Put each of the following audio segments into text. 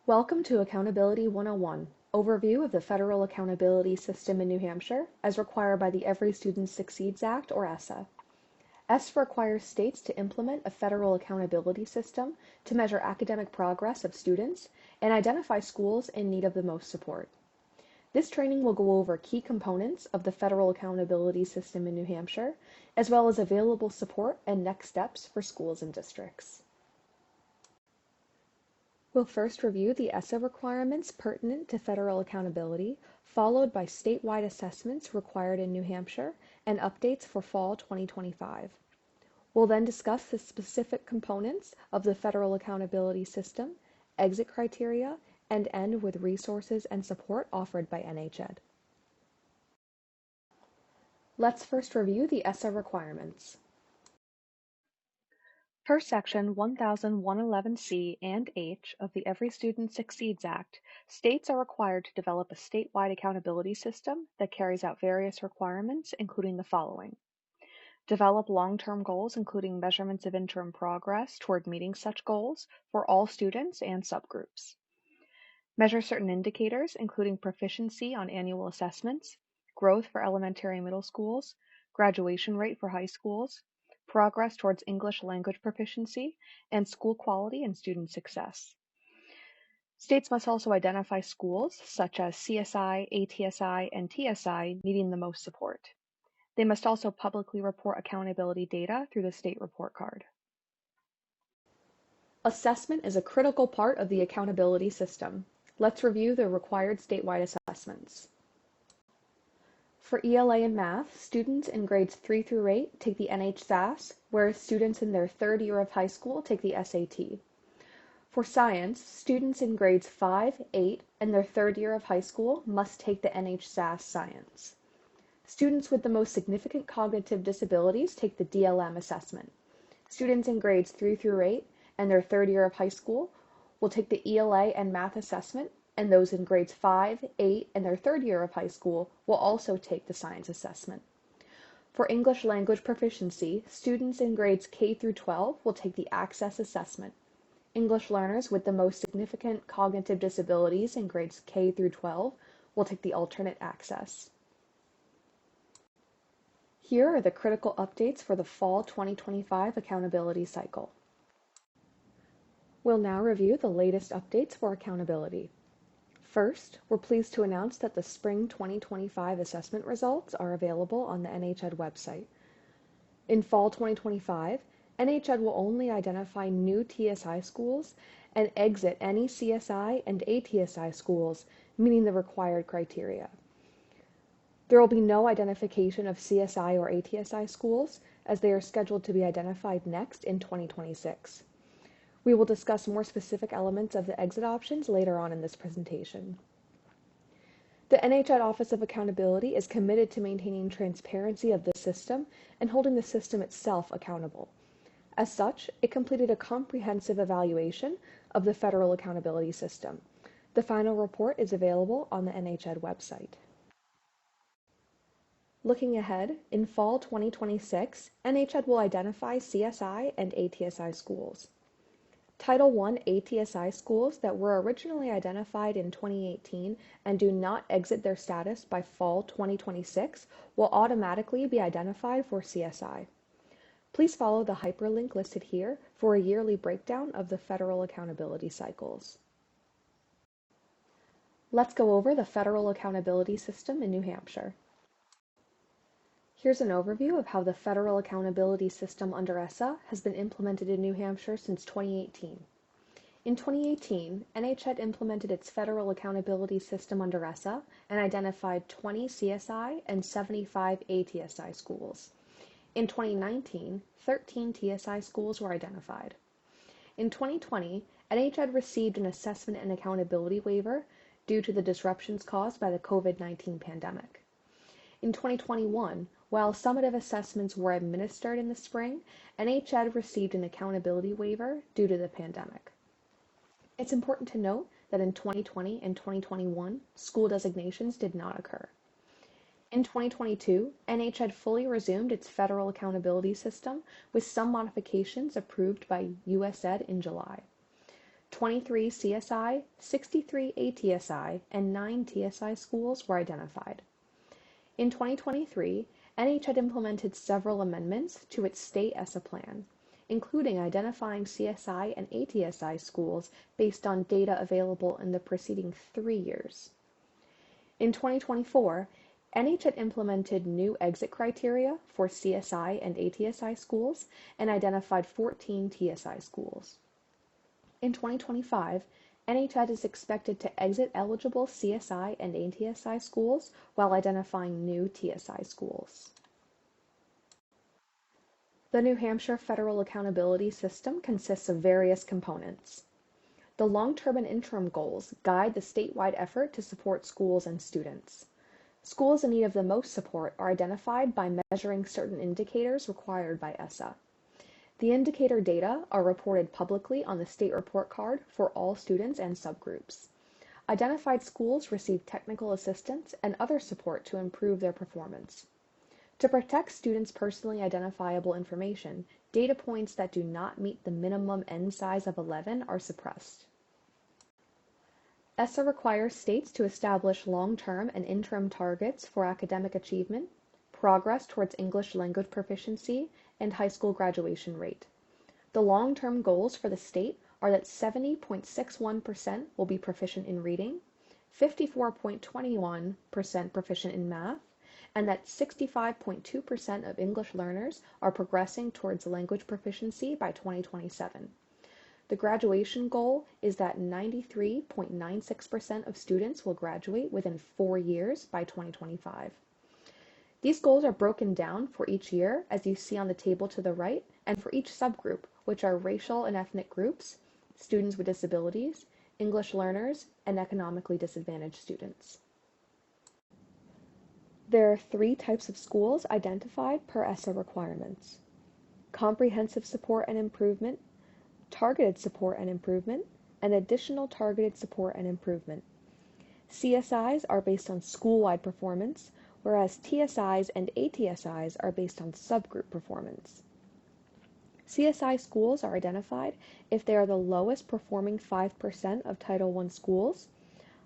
Welcome to Accountability 101, overview of the federal accountability system in New Hampshire as required by the Every Student Succeeds Act, or ESSA. ESSA requires states to implement a federal accountability system to measure academic progress of students and identify schools in need of the most support. This training will go over key components of the federal accountability system in New Hampshire, as well as available support and next steps for schools and districts. We'll first review the ESSA requirements pertinent to federal accountability, followed by statewide assessments required in New Hampshire and updates for fall 2025. We'll then discuss the specific components of the federal accountability system, exit criteria, and end with resources and support offered by NHED. Let's first review the ESSA requirements. Per Section 1111C and H of the Every Student Succeeds Act, states are required to develop a statewide accountability system that carries out various requirements, including the following. Develop long-term goals, including measurements of interim progress toward meeting such goals for all students and subgroups. Measure certain indicators, including proficiency on annual assessments, growth for elementary and middle schools, graduation rate for high schools, progress towards English language proficiency, and school quality and student success. States must also identify schools such as CSI, ATSI, and TSI needing the most support. They must also publicly report accountability data through the state report card. Assessment is a critical part of the accountability system. Let's review the required statewide assessments. For ELA and math, students in grades 3 through 8 take the NHSAS, whereas students in their third year of high school take the SAT. For science, students in grades 5, 8, and their third year of high school must take the NHSAS Science. Students with the most significant cognitive disabilities take the DLM assessment. Students in grades 3 through 8 and their third year of high school will take the ELA and math assessment, and those in grades 5, 8, and their third year of high school will also take the science assessment. For English language proficiency, students in grades K through 12 will take the Access assessment. English learners with the most significant cognitive disabilities in grades K through 12 will take the alternate Access. Here are the critical updates for the fall 2025 accountability cycle. We'll now review the latest updates for accountability. First, we're pleased to announce that the spring 2025 assessment results are available on the NHED website. In fall 2025, NHED will only identify new TSI schools and exit any CSI and ATSI schools meeting the required criteria. There will be no identification of CSI or ATSI schools, as they are scheduled to be identified next in 2026. We will discuss more specific elements of the exit options later on in this presentation. The NHED Office of Accountability is committed to maintaining transparency of the system and holding the system itself accountable. As such, it completed a comprehensive evaluation of the federal accountability system. The final report is available on the NHED website. Looking ahead, in fall 2026, NHED will identify CSI and ATSI schools. Title I ATSI schools that were originally identified in 2018 and do not exit their status by fall 2026 will automatically be identified for CSI. Please follow the hyperlink listed here for a yearly breakdown of the federal accountability cycles. Let's go over the federal accountability system in New Hampshire. Here's an overview of how the federal accountability system under ESSA has been implemented in New Hampshire since 2018. In 2018, NHED implemented its federal accountability system under ESSA and identified 20 CSI and 75 ATSI schools. In 2019, 13 TSI schools were identified. In 2020, NHED received an assessment and accountability waiver due to the disruptions caused by the COVID-19 pandemic. In 2021, while summative assessments were administered in the spring, NHED received an accountability waiver due to the pandemic. It's important to note that in 2020 and 2021, school designations did not occur. In 2022, NHED fully resumed its federal accountability system with some modifications approved by USED in July. 23 CSI, 63 ATSI, and 9 TSI schools were identified. In 2023, NH had implemented several amendments to its state ESSA plan, including identifying CSI and ATSI schools based on data available in the preceding 3 years. In 2024, NH had implemented new exit criteria for CSI and ATSI schools and identified 14 TSI schools. In 2025, NHED is expected to exit eligible CSI and ATSI schools while identifying new TSI schools. The New Hampshire Federal Accountability System consists of various components. The long-term and interim goals guide the statewide effort to support schools and students. Schools in need of the most support are identified by measuring certain indicators required by ESSA. The indicator data are reported publicly on the state report card for all students and subgroups. Identified schools receive technical assistance and other support to improve their performance. To protect students' personally identifiable information, data points that do not meet the minimum N size of 11 are suppressed. ESSA requires states to establish long-term and interim targets for academic achievement, progress towards English language proficiency, and high school graduation rate. The long-term goals for the state are that 70.61% will be proficient in reading, 54.21% proficient in math, and that 65.2% of English learners are progressing towards language proficiency by 2027. The graduation goal is that 93.96% of students will graduate within 4 years by 2025. These goals are broken down for each year, as you see on the table to the right, and for each subgroup, which are racial and ethnic groups, students with disabilities, English learners, and economically disadvantaged students. There are 3 types of schools identified per ESSA requirements: comprehensive support and improvement, targeted support and improvement, and additional targeted support and improvement. CSIs are based on school-wide performance, whereas TSIs and ATSIs are based on subgroup performance. CSI schools are identified if they are the lowest performing 5% of Title I schools,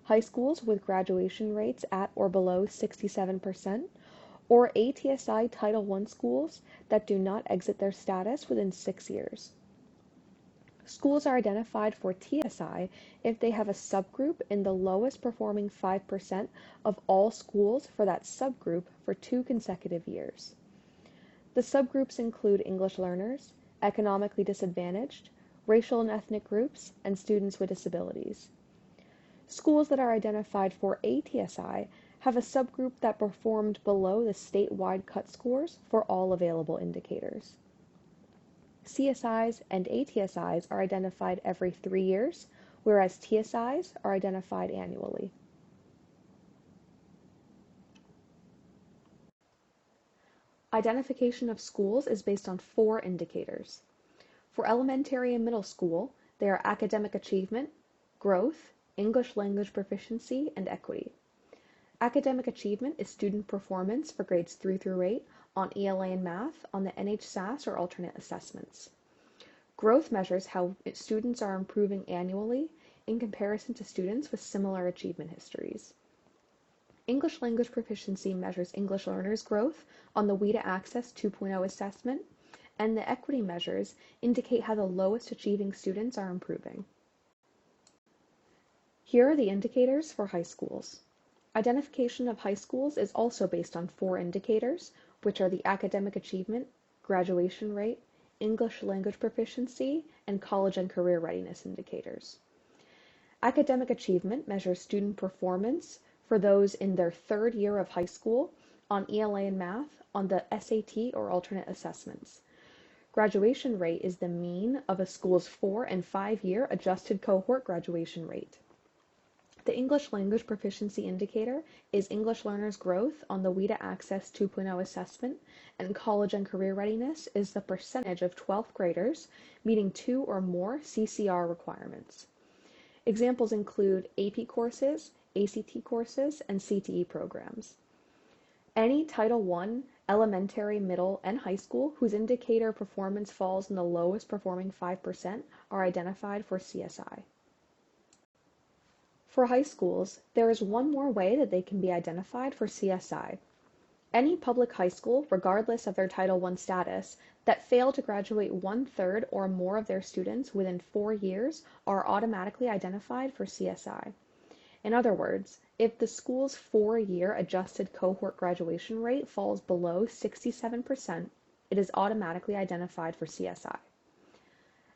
high schools with graduation rates at or below 67%, or ATSI Title I schools that do not exit their status within 6 years. Schools are identified for TSI if they have a subgroup in the lowest performing 5% of all schools for that subgroup for 2 consecutive years. The subgroups include English learners, economically disadvantaged, racial and ethnic groups, and students with disabilities. Schools that are identified for ATSI have a subgroup that performed below the statewide cut scores for all available indicators. CSIs and ATSIs are identified every 3 years, whereas TSIs are identified annually. Identification of schools is based on 4 indicators. For elementary and middle school, they are academic achievement, growth, English language proficiency, and equity. Academic achievement is student performance for grades 3 through 8 on ELA and math on the NHSAS or alternate assessments. Growth measures how students are improving annually in comparison to students with similar achievement histories. English language proficiency measures English learners' growth on the WIDA Access 2.0 assessment, and the equity measures indicate how the lowest achieving students are improving. Here are the indicators for high schools. Identification of high schools is also based on 4 indicators, which are the academic achievement, graduation rate, English language proficiency, and college and career readiness indicators. Academic achievement measures student performance for those in their 3rd year of high school on ELA and math on the SAT or alternate assessments. Graduation rate is the mean of a school's 4- and 5-year adjusted cohort graduation rate. The English language proficiency indicator is English learners' growth on the WIDA Access 2.0 assessment, and college and career readiness is the percentage of 12th graders meeting 2 or more CCR requirements. Examples include AP courses, ACT courses, and CTE programs. Any Title I, elementary, middle, and high school whose indicator performance falls in the lowest performing 5% are identified for CSI. For high schools, there is one more way that they can be identified for CSI. Any public high school, regardless of their Title I status, that fail to graduate 1/3 or more of their students within 4 years are automatically identified for CSI. In other words, if the school's 4-year adjusted cohort graduation rate falls below 67%, it is automatically identified for CSI.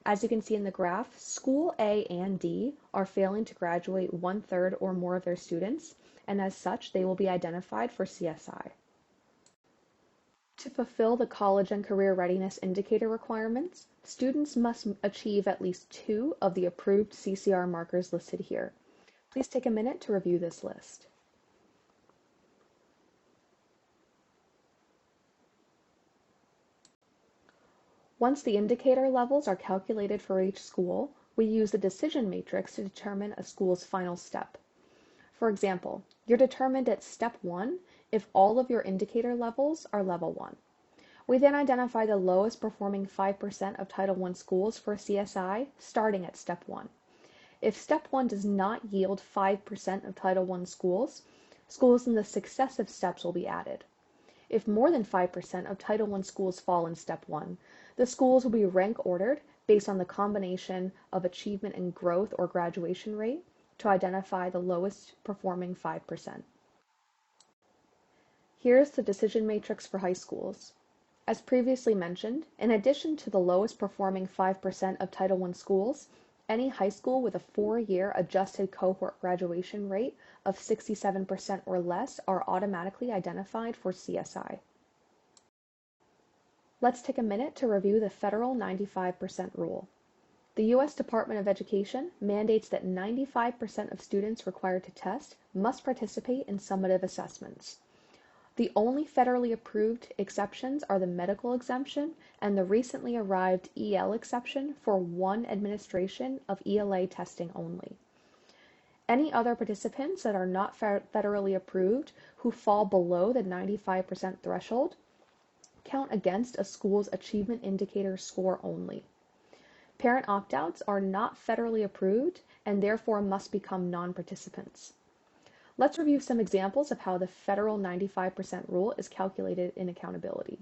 As you can see in the graph, School A and D are failing to graduate 1/3 or more of their students, and as such, they will be identified for CSI. To fulfill the college and career readiness indicator requirements, students must achieve at least 2 of the approved CCR markers listed here. Please take a minute to review this list. Once the indicator levels are calculated for each school, we use the decision matrix to determine a school's final step. For example, you're determined at step 1 if all of your indicator levels are level 1. We then identify the lowest performing 5% of Title I schools for CSI starting at step 1. If step 1 does not yield 5% of Title I schools, schools in the successive steps will be added. If more than 5% of Title I schools fall in step 1, the schools will be rank ordered based on the combination of achievement and growth or graduation rate to identify the lowest performing 5%. Here's the decision matrix for high schools. As previously mentioned, in addition to the lowest performing 5% of Title I schools, any high school with a 4-year adjusted cohort graduation rate of 67% or less are automatically identified for CSI. Let's take a minute to review the federal 95% rule. The U.S. Department of Education mandates that 95% of students required to test must participate in summative assessments. The only federally approved exceptions are the medical exemption and the recently arrived EL exception for one administration of ELA testing only. Any other participants that are not federally approved who fall below the 95% threshold count against a school's achievement indicator score only. Parent opt-outs are not federally approved and therefore must become non-participants. Let's review some examples of how the federal 95% rule is calculated in accountability.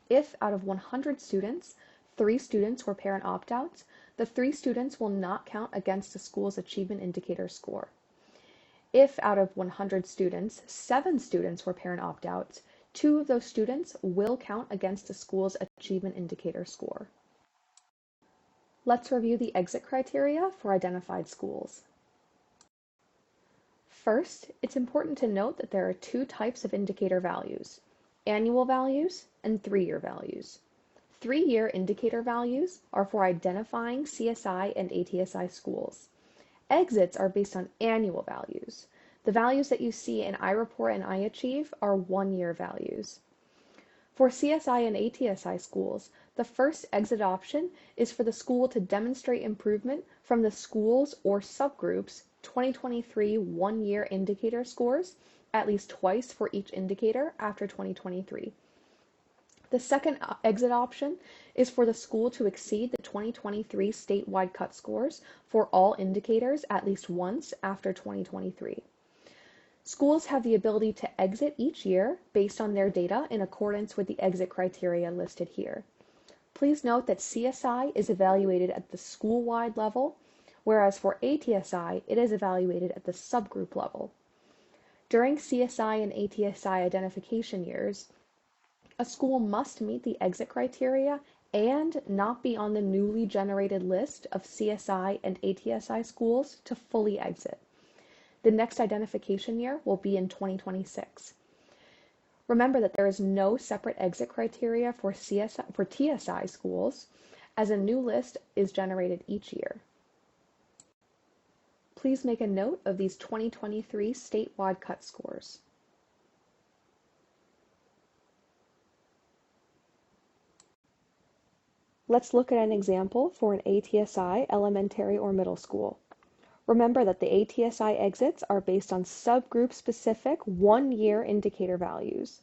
If out of 100 students, 3 students were parent opt-outs, the 3 students will not count against the school's achievement indicator score. If out of 100 students, 7 students were parent opt-outs, 2 of those students will count against the school's achievement indicator score. Let's review the exit criteria for identified schools. First, it's important to note that there are 2 types of indicator values, annual values and 3-year values. 3-year indicator values are for identifying CSI and ATSI schools. Exits are based on annual values. The values that you see in iReport and iAchieve are 1-year values. For CSI and ATSI schools, the first exit option is for the school to demonstrate improvement from the school's or subgroups' 2023 1-year indicator scores at least twice for each indicator after 2023. The second exit option is for the school to exceed the 2023 statewide cut scores for all indicators at least once after 2023. Schools have the ability to exit each year based on their data in accordance with the exit criteria listed here. Please note that CSI is evaluated at the school-wide level, whereas for ATSI, it is evaluated at the subgroup level. During CSI and ATSI identification years, a school must meet the exit criteria and not be on the newly generated list of CSI and ATSI schools to fully exit. The next identification year will be in 2026. Remember that there is no separate exit criteria for TSI schools, as a new list is generated each year. Please make a note of these 2023 statewide cut scores. Let's look at an example for an ATSI elementary or middle school. Remember that the ATSI exits are based on subgroup-specific 1-year indicator values.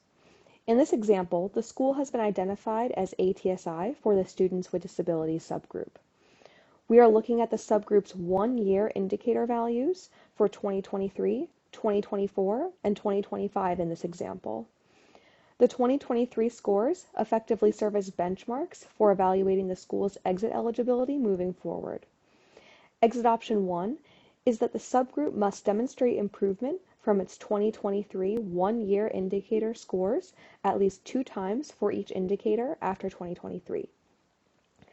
In this example, the school has been identified as ATSI for the Students with Disabilities subgroup. We are looking at the subgroup's one-year indicator values for 2023, 2024, and 2025 in this example. The 2023 scores effectively serve as benchmarks for evaluating the school's exit eligibility moving forward. Exit option 1 is that the subgroup must demonstrate improvement from its 2023 one-year indicator scores at least 2 times for each indicator after 2023.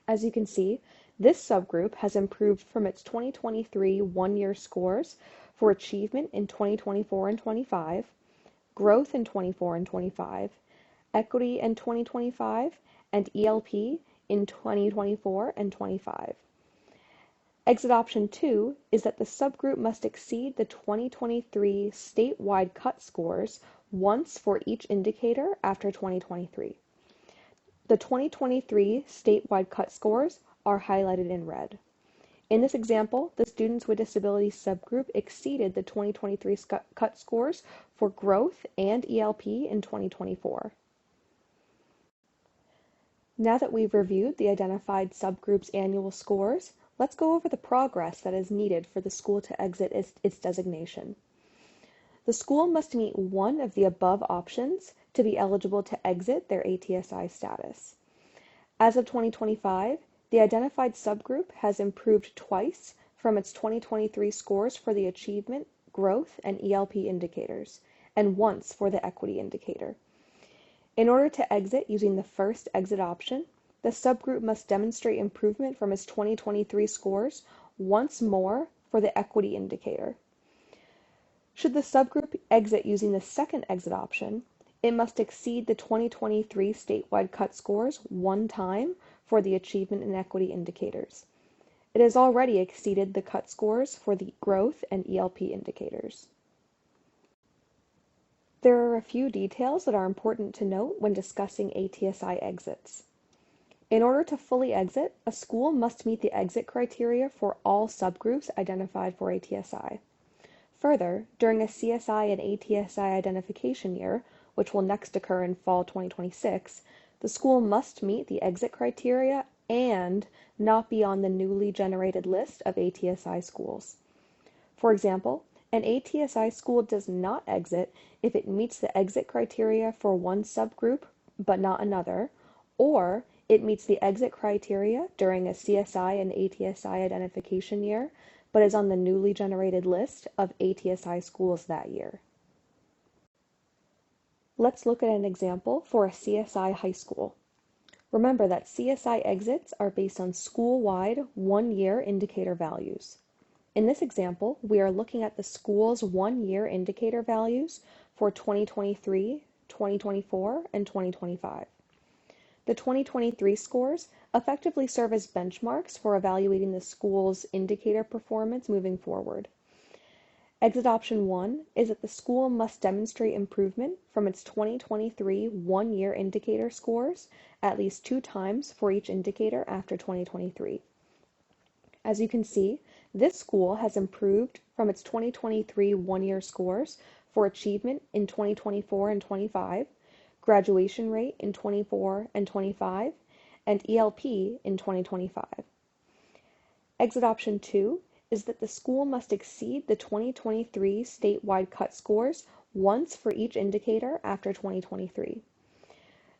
As you can see, this subgroup has improved from its 2023 one-year scores for achievement in 2024 and 25, growth in 24 and 25, equity in 2025, and ELP in 2024 and 25. Exit option 2 is that the subgroup must exceed the 2023 statewide cut scores once for each indicator after 2023. The 2023 statewide cut scores are highlighted in red. In this example, the Students with Disabilities subgroup exceeded the 2023 cut scores for growth and ELP in 2024. Now that we've reviewed the identified subgroup's annual scores, let's go over the progress that is needed for the school to exit its designation. The school must meet one of the above options to be eligible to exit their ATSI status. As of 2025, the identified subgroup has improved twice from its 2023 scores for the achievement, growth, and ELP indicators, and once for the equity indicator. In order to exit using the first exit option, the subgroup must demonstrate improvement from its 2023 scores once more for the equity indicator. Should the subgroup exit using the second exit option, it must exceed the 2023 statewide cut scores one time for the achievement and equity indicators. It has already exceeded the cut scores for the growth and ELP indicators. There are a few details that are important to note when discussing ATSI exits. In order to fully exit, a school must meet the exit criteria for all subgroups identified for ATSI. Further, during a CSI and ATSI identification year, which will next occur in fall 2026, the school must meet the exit criteria and not be on the newly generated list of ATSI schools. For example, an ATSI school does not exit if it meets the exit criteria for one subgroup but not another, or it meets the exit criteria during a CSI and ATSI identification year but is on the newly generated list of ATSI schools that year. Let's look at an example for a CSI high school. Remember that CSI exits are based on school-wide one-year indicator values. In this example, we are looking at the school's one-year indicator values for 2023, 2024, and 2025. The 2023 scores effectively serve as benchmarks for evaluating the school's indicator performance moving forward. Exit option 1 is that the school must demonstrate improvement from its 2023 one-year indicator scores at least 2 times for each indicator after 2023. As you can see, this school has improved from its 2023 one-year scores for achievement in 2024 and 25, graduation rate in 24 and 25, and ELP in 2025. Exit option 2 is that the school must exceed the 2023 statewide cut scores once for each indicator after 2023.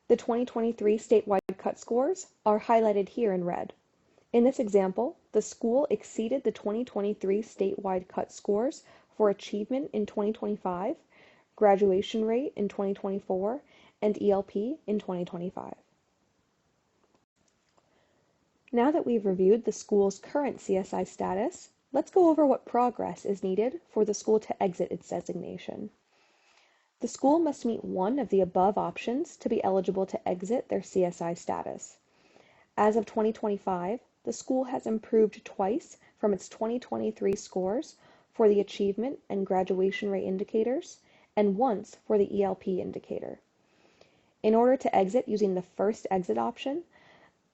The 2023 statewide cut scores are highlighted here in red. In this example, the school exceeded the 2023 statewide cut scores for achievement in 2025, graduation rate in 2024, and ELP in 2025. Now that we've reviewed the school's current CSI status, let's go over what progress is needed for the school to exit its designation. The school must meet one of the above options to be eligible to exit their CSI status. As of 2025, the school has improved twice from its 2023 scores for the achievement and graduation rate indicators, and once for the ELP indicator. In order to exit using the first exit option,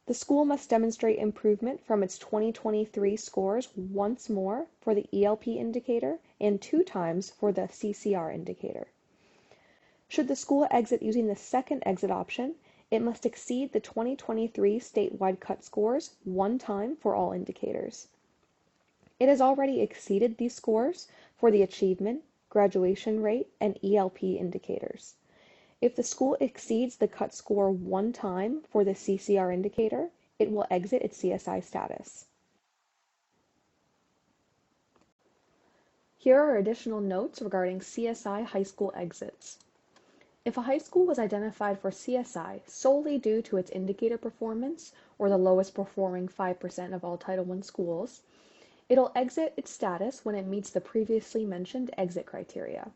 the school must demonstrate improvement from its 2023 scores once more for the ELP indicator and 2 times for the CCR indicator. Should the school exit using the second exit option, It must exceed the 2023 statewide cut scores one time for all indicators. It has already exceeded these scores for the achievement, graduation rate, and ELP indicators. If the school exceeds the cut score one time for the CCR indicator, it will exit its CSI status. Here are additional notes regarding CSI high school exits. If a high school was identified for CSI solely due to its indicator performance, or the lowest performing 5% of all Title I schools, it'll exit its status when it meets the previously mentioned exit criteria.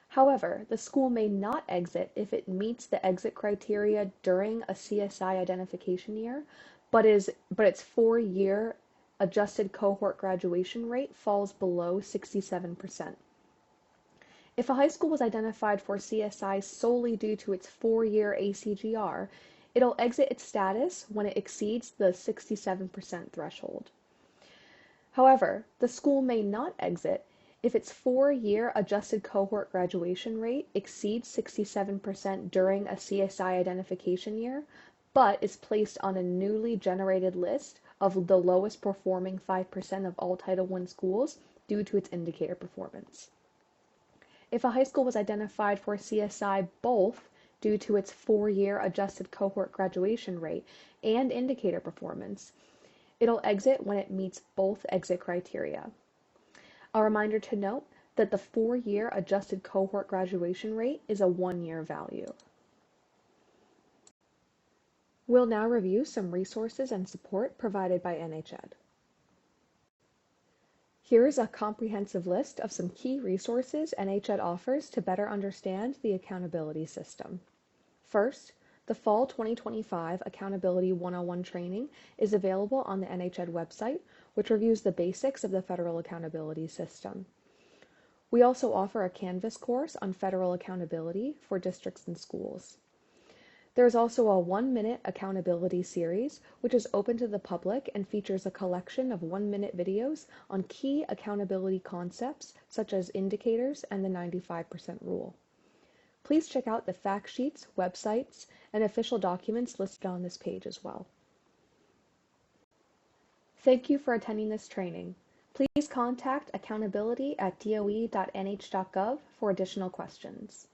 However, the school may not exit if it meets the exit criteria during a CSI identification year, but its 4-year adjusted cohort graduation rate falls below 67%. If a high school was identified for CSI solely due to its 4-year ACGR, it'll exit its status when it exceeds the 67% threshold. However, the school may not exit if its 4-year adjusted cohort graduation rate exceeds 67% during a CSI identification year, but is placed on a newly generated list of the lowest performing 5% of all Title I schools due to its indicator performance. If a high school was identified for CSI both due to its 4-year adjusted cohort graduation rate and indicator performance, it'll exit when it meets both exit criteria. A reminder to note that the 4-year adjusted cohort graduation rate is a 1-year value. We'll now review some resources and support provided by NHED. Here is a comprehensive list of some key resources NHED offers to better understand the accountability system. First, the Fall 2025 Accountability 101 training is available on the NHED website, which reviews the basics of the federal accountability system. We also offer a Canvas course on federal accountability for districts and schools. There is also a 1-minute accountability series, which is open to the public and features a collection of 1-minute videos on key accountability concepts such as indicators and the 95% rule. Please check out the fact sheets, websites, and official documents listed on this page as well. Thank you for attending this training. Please contact accountability@doe.nh.gov for additional questions.